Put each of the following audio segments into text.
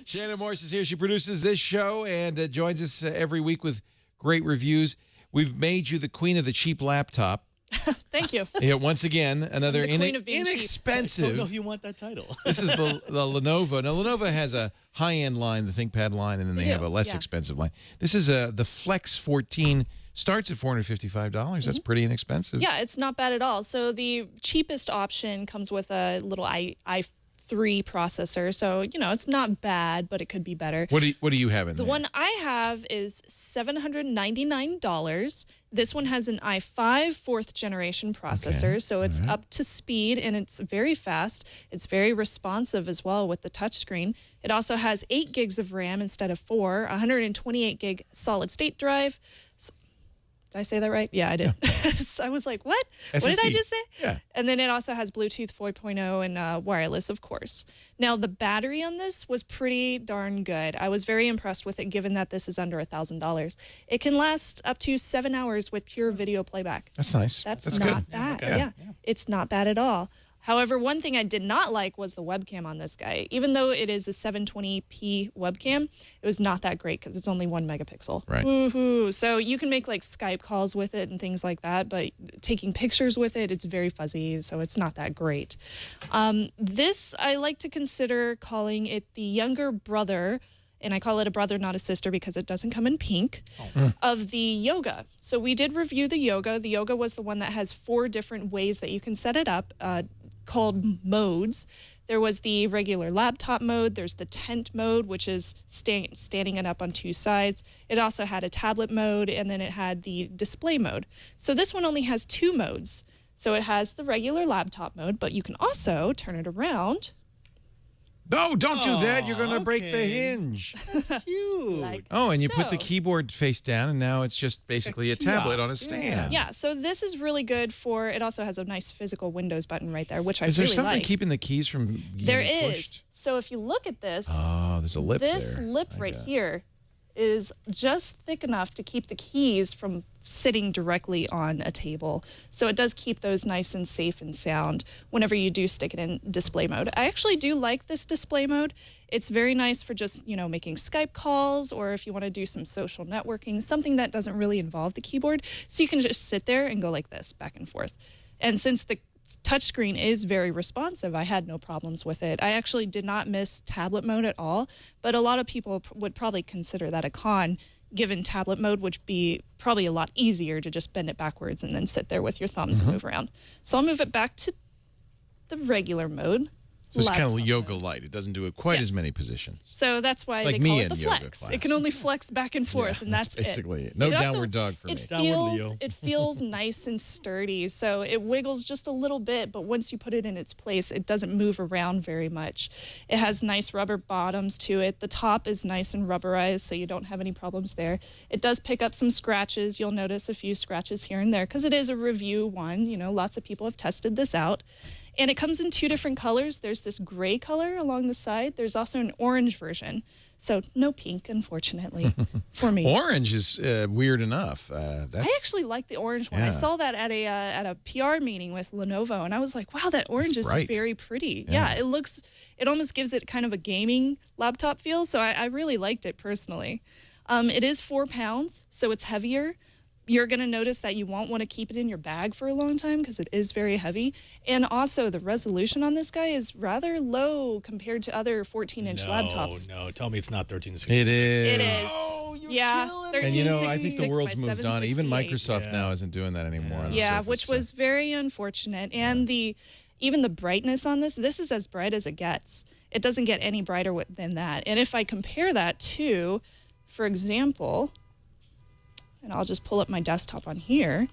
Shannon Morse is here. She produces this show and joins us every week with great reviews. We've made you the queen of the cheap laptop. Thank you. Yeah, once again, another inexpensive. I don't know if you want that title. This is the Lenovo. Now, Lenovo has a high-end line, the ThinkPad line, and then they have a less expensive line. This is the Flex 14. Starts at $455. That's pretty inexpensive. Yeah, it's not bad at all. So the cheapest option comes with a little i3 processor. So, you know, it's not bad, but it could be better. What do you have in there? The one I have is $799. This one has an i5 4th generation processor, so it's up to speed and it's very fast. It's very responsive as well with the touchscreen. It also has 8 gigs of RAM instead of 4, 128 gig solid state drive. Did I say that right? Yeah, I did. Yeah. So I was like, what? SSD. What did I just say? Yeah. And then it also has Bluetooth 4.0 and wireless, of course. Now, the battery on this was pretty darn good. I was very impressed with it, given that this is under $1,000. It can last up to 7 hours with pure video playback. That's nice. That's not good. bad. Okay. Yeah, it's not bad at all. However, one thing I did not like was the webcam on this guy. Even though it is a 720p webcam, it was not that great because it's only 1 megapixel. Right. Woohoo! So you can make like Skype calls with it and things like that, but taking pictures with it, it's very fuzzy, so it's not that great. This, I like to consider calling it the younger brother, and I call it a brother, not a sister, because it doesn't come in pink, of the Yoga. So we did review the Yoga. The Yoga was the one that has 4 different ways that you can set it up, called modes. There was the regular laptop mode. There's the tent mode, which is standing it up on 2 sides. It also had a tablet mode, and then it had the display mode. So this one only has 2 modes. So it has the regular laptop mode, but you can also turn it around. No, don't do that. You're going to break the hinge. That's cute. And you put the keyboard face down, and now it's just basically a tablet on a stand. Yeah, so this is really good for, it also has a nice physical Windows button right there, which I really like. Is there something keeping the keys from getting pushed? So if you look at this. Oh, there's a lip there. This lip right here is just thick enough to keep the keys from sitting directly on a table. So it does keep those nice and safe and sound whenever you do stick it in display mode. I actually do like this display mode. It's very nice for just, you know, making Skype calls, or if you want to do some social networking, something that doesn't really involve the keyboard. So you can just sit there and go like this, back and forth. And since the touchscreen is very responsive, I had no problems with it. I actually did not miss tablet mode at all, but a lot of people would probably consider that a con, given tablet mode would be probably a lot easier to just bend it backwards and then sit there with your thumbs and move around. So I'll move it back to the regular mode. So it's kind of yoga light. It doesn't do it quite as many positions. So that's why they call it the flex. It can only flex back and forth, and that's basically it. No downward dog for me. It feels nice and sturdy, so it wiggles just a little bit, but once you put it in its place, it doesn't move around very much. It has nice rubber bottoms to it. The top is nice and rubberized, so you don't have any problems there. It does pick up some scratches. You'll notice a few scratches here and there because it is a review one. You know, lots of people have tested this out. And it comes in 2 different colors. There's this gray color along the side. There's also an orange version. So no pink, unfortunately, for me. Orange is weird enough. I actually like the orange one. I saw that at a PR meeting with Lenovo, and I was like, wow, that orange is very pretty. Yeah, it almost gives it kind of a gaming laptop feel, so I really liked it personally. It is 4 pounds, so it's heavier. You're going to notice that you won't want to keep it in your bag for a long time because it is very heavy. And also, the resolution on this guy is rather low compared to other 14-inch laptops. No, tell me it's not 1366. It is. It is. Oh, you're killing And you know, I think the 1366 world's by moved on. Even 768. Microsoft now isn't doing that anymore. On the Surface, which was very unfortunate. And even the brightness on this is as bright as it gets. It doesn't get any brighter than that. And if I compare that to, for example, and I'll just pull up my desktop on here.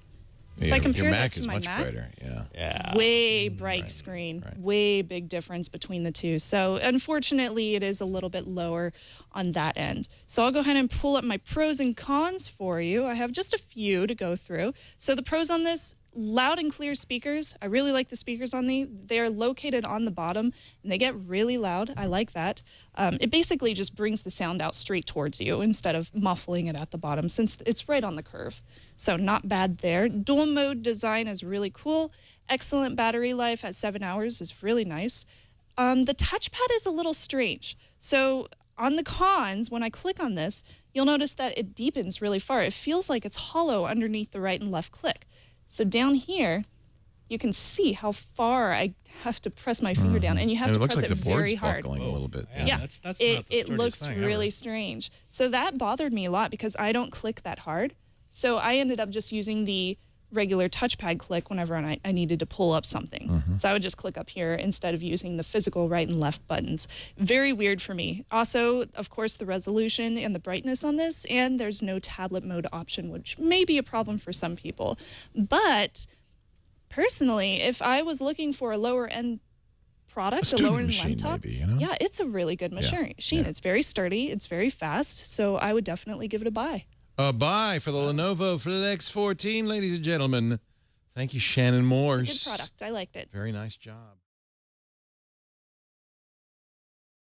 If I compare your that Mac to is my much Mac, brighter. Yeah. way bright screen, way big difference between the two. So unfortunately, it is a little bit lower on that end. So I'll go ahead and pull up my pros and cons for you. I have just a few to go through. So the pros on this: loud and clear speakers. I really like the speakers on these. They are located on the bottom, and they get really loud. I like that. It basically just brings the sound out straight towards you instead of muffling it at the bottom, since it's right on the curve. So not bad there. Dual mode design is really cool. Excellent battery life at 7 hours is really nice. The touchpad is a little strange. So on the cons, when I click on this, you'll notice that it deepens really far. It feels like it's hollow underneath the right and left click. So down here, you can see how far I have to press my finger down, and you have to press it very hard. It looks like the board's buckling a little bit. Yeah, that's not the it looks thing really ever. strange. So that bothered me a lot because I don't click that hard. So I ended up just using the regular touchpad click whenever I needed to pull up something. So I would just click up here instead of using the physical right and left buttons. Very weird for me. Also, of course, the resolution and the brightness on this, and there's no tablet mode option, which may be a problem for some people. But personally, if I was looking for a lower end product, a lower end laptop, maybe, you know? yeah, it's a really good machine. Yeah. It's very sturdy, it's very fast, so I would definitely give it a buy. A buy for the Lenovo Flex 14, ladies and gentlemen. Thank you, Shannon Morse. It's a good product. I liked it. Very nice job.